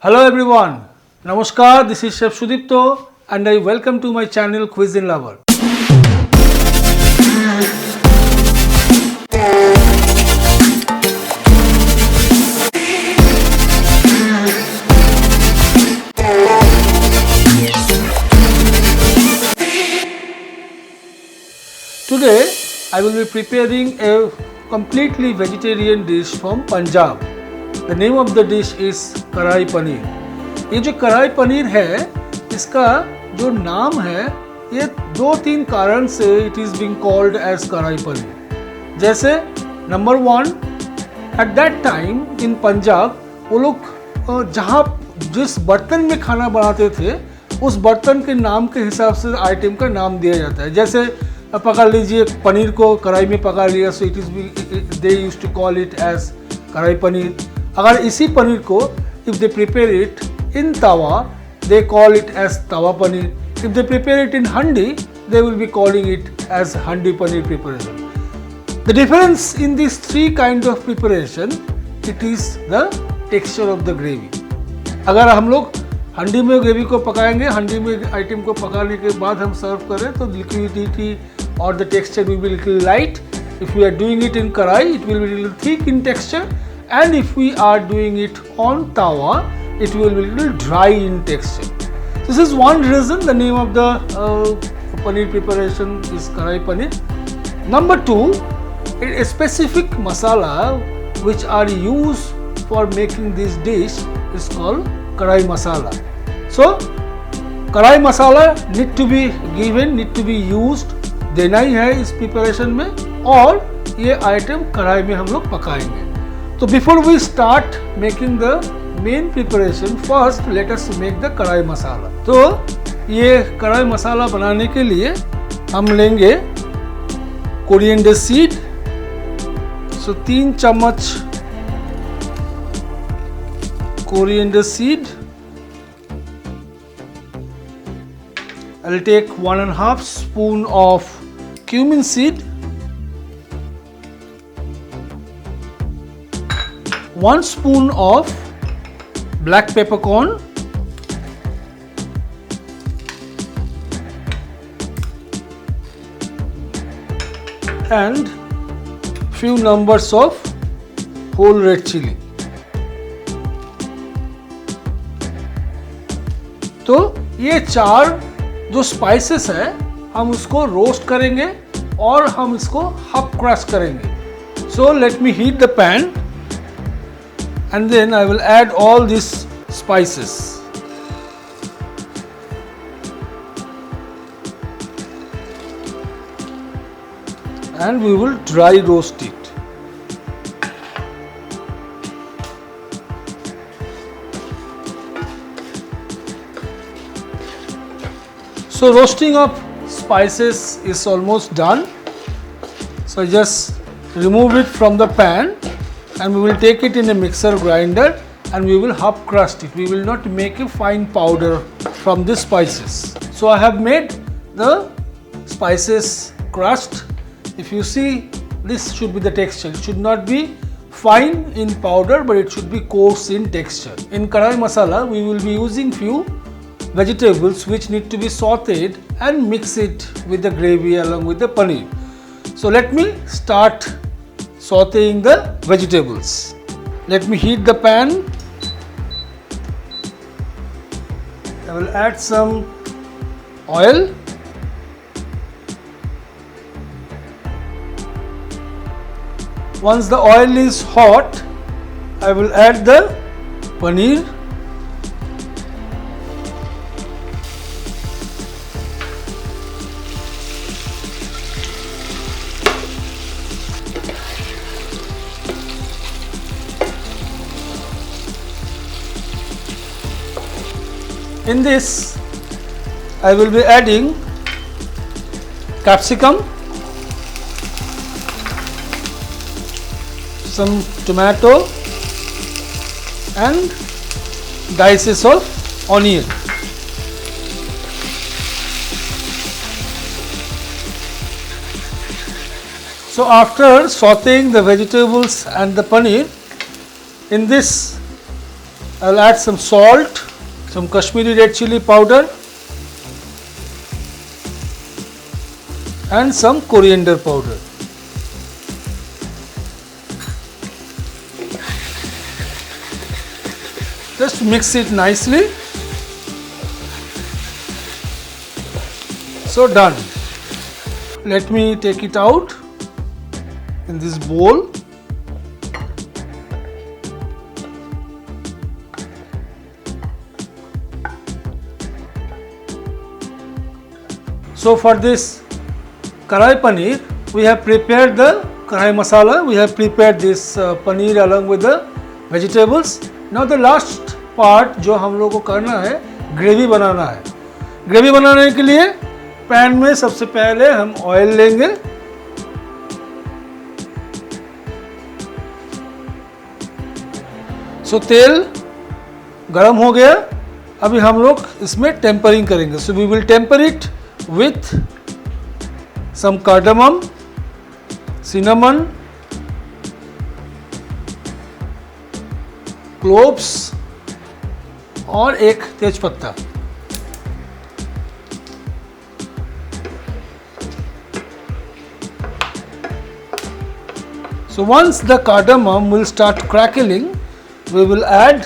Hello everyone, Namaskar, this is Chef Sudipta and I welcome to my channel Cuisinelovers. Today I will be preparing a completely vegetarian dish from Punjab. The name of the dish is कढ़ाई पनीर. ये जो कढ़ाई पनीर है, इसका जो नाम है, ये दो तीन कारण से it is being called as कढ़ाई पनीर. जैसे number one, at that time in Punjab वो लोग जहाँ जिस बर्तन में खाना बनाते थे, उस बर्तन के नाम के हिसाब से आइटम का नाम दिया जाता है. जैसे पकड़ लीजिए पनीर को कढ़ाई में पका लिया, so it is they used to call it as कढ़ाई पनीर. अगर इसी पनीर को if they prepare it in tawa, they call it as tawa paneer. If they prepare it in handi, they will be calling it as handi paneer preparation. The difference in these three kinds of preparation, it is the texture of the gravy. अगर हम लोग हंडी में gravy को पकाएंगे, हंडी में item को पकाने के बाद हम सर्व करें तो लिक्विडिटी और the texture will be little light. If we are doing it in कढ़ाई, it will be little thick in texture. And if we are doing it on tawa, it will be a little dry in texture. This is one reason the name of the paneer preparation is kadhai paneer. Number two, a specific masala which are used for making this dish is called Kadhai Masala. So, Kadhai Masala need to be given, need to be used, देना ही है इस preparation में, और ये item कढ़ाई में हम लोग पकाएंगे. So before we start making the main preparation, first let us make the कढ़ाई मसाला. तो ये कढ़ाई मसाला बनाने के लिए हम लेंगे कोरिएंडर सीड. So 3 चम्मच coriander seed. I'll take 1.5 spoon of cumin seed. 1 spoon of black peppercorn, and few numbers of whole red chilli. तो ये चार जो स्पाइसेस है हम उसको रोस्ट करेंगे और हम इसको हाफ क्रश करेंगे. So let me heat the pan. And then I will add all these spices. And we will dry roast it. So roasting of spices is almost done. So just remove it from the pan. And we will take it in a mixer grinder and we will half crush it. We will not make a fine powder from the spices. So I have made the spices crushed. If you see, this should be the texture. It should not be fine in powder, but it should be coarse in texture. In kadhai masala, we will be using few vegetables which need to be sauteed and mix it with the gravy along with the paneer. So let me start sauteing the vegetables. Let me heat the pan. I will add some oil. Once the oil is hot, I will add the paneer. In this, I will be adding capsicum, some tomato and dices of onion. So after sauteing the vegetables and the paneer, in this I'll add some salt, some Kashmiri red chilli powder, and some coriander powder. Just mix it nicely. So done. Let me take it out in this bowl. So for this Kadhai Paneer, we have prepared the Kadhai Masala. We have prepared this paneer along with the vegetables. Now the last part जो हम लोग को करना है, gravy बनाना है. Gravy बनाने के लिए पैन में सबसे पहले हम ऑयल लेंगे. सो तेल गरम हो गया. अभी हम लोग इसमें टेम्परिंग करेंगे. So we will temper it with some cardamom, cinnamon, cloves और एक तेज पत्ता. So once the cardamom will start crackling, we will add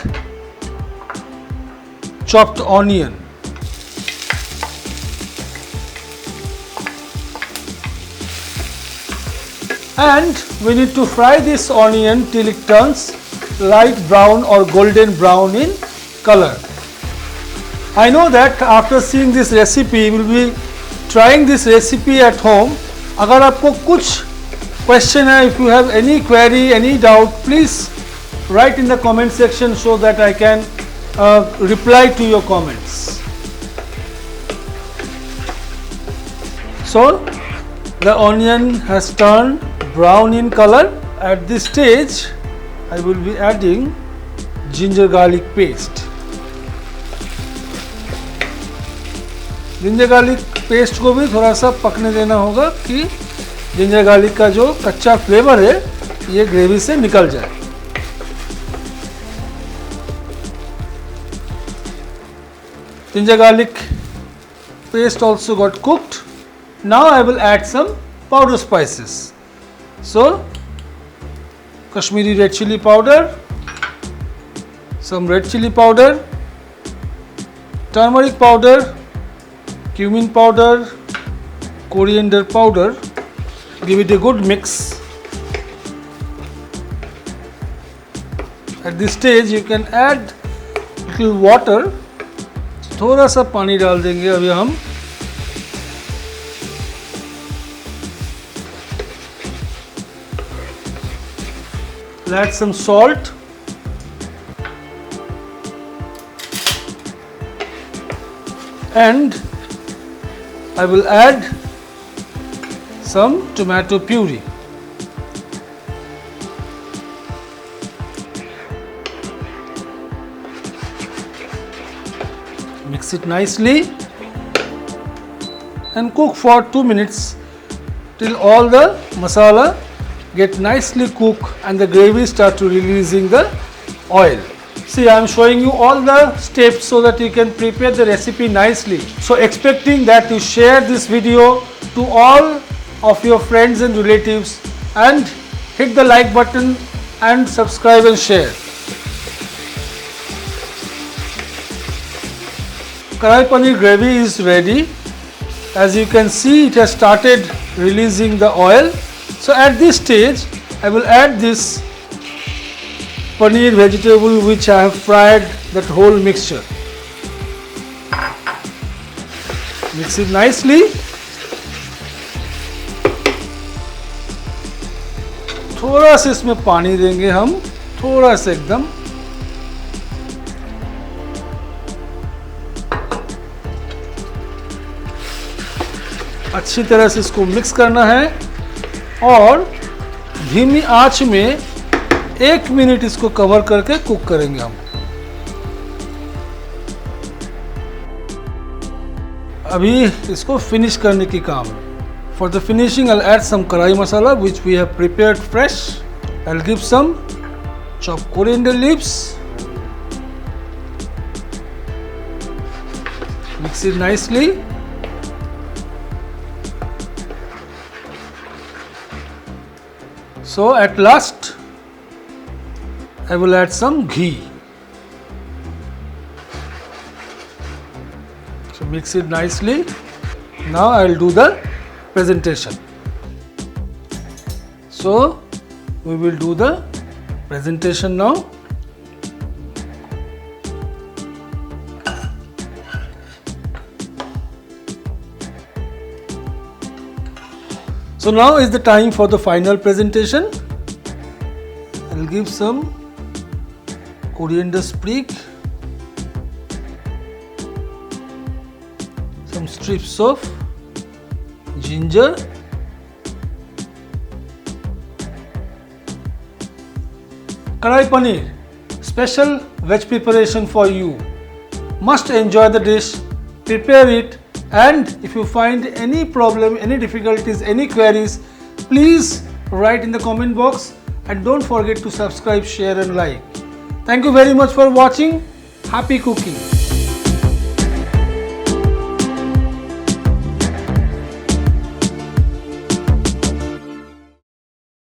chopped onion. And we need to fry this onion till it turns light brown or golden brown in color. I know that after seeing this recipe, you will be trying this recipe at home. अगर आपको कुछ question है, if you have any query, any doubt, please write in the comment section so that I can reply to your comments. So the onion has turned brown in color. At this stage, I will be adding ginger garlic paste. Ginger garlic paste को भी थोड़ा सा पकने देना होगा कि ginger garlic का जो कच्चा फ्लेवर है ये ग्रेवी से निकल जाए. Ginger garlic paste also got cooked. Now I will add some powder spices. So Kashmiri red chilli powder, some red chilli powder, turmeric powder, cumin powder, coriander powder. Give it a good mix. At this stage you can add little water. थोड़ा सा पानी डाल देंगे अभी हम. Add some salt and I will add some tomato puree. Mix it nicely and cook for 2 minutes till all the masala get nicely cooked and the gravy start to releasing the oil. See, I am showing you all the steps so that you can prepare the recipe nicely. So expecting that you share this video to all of your friends and relatives and hit the like button and subscribe and share. Kadhai Paneer gravy is ready. As you can see, it has started releasing the oil. So at this stage, I will add this paneer vegetable which I have fried that whole mixture. Mix it nicely. थोड़ा सा इसमें पानी देंगे हम, थोड़ा सा एकदम. अच्छी तरह से इसको मिक्स करना है और धीमी आंच में 1 मिनट इसको कवर करके कुक करेंगे हम. अभी इसको फिनिश करने की काम है. For the finishing, I'll add some Kadhai Masala which we have prepared fresh. I'll give some chopped coriander leaves, Mix it nicely. So at last I will add some ghee. So mix it nicely. Now I will do the presentation. So we will do the presentation now. So now is the time for the final presentation. I'll give some coriander sprig, some strips of ginger, Kadhai Paneer, special veg preparation for you. Must enjoy the dish, prepare it, and if you find any problem, any difficulties, any queries, please write in the comment box and don't forget to subscribe, share and like. Thank you very much for watching. Happy cooking.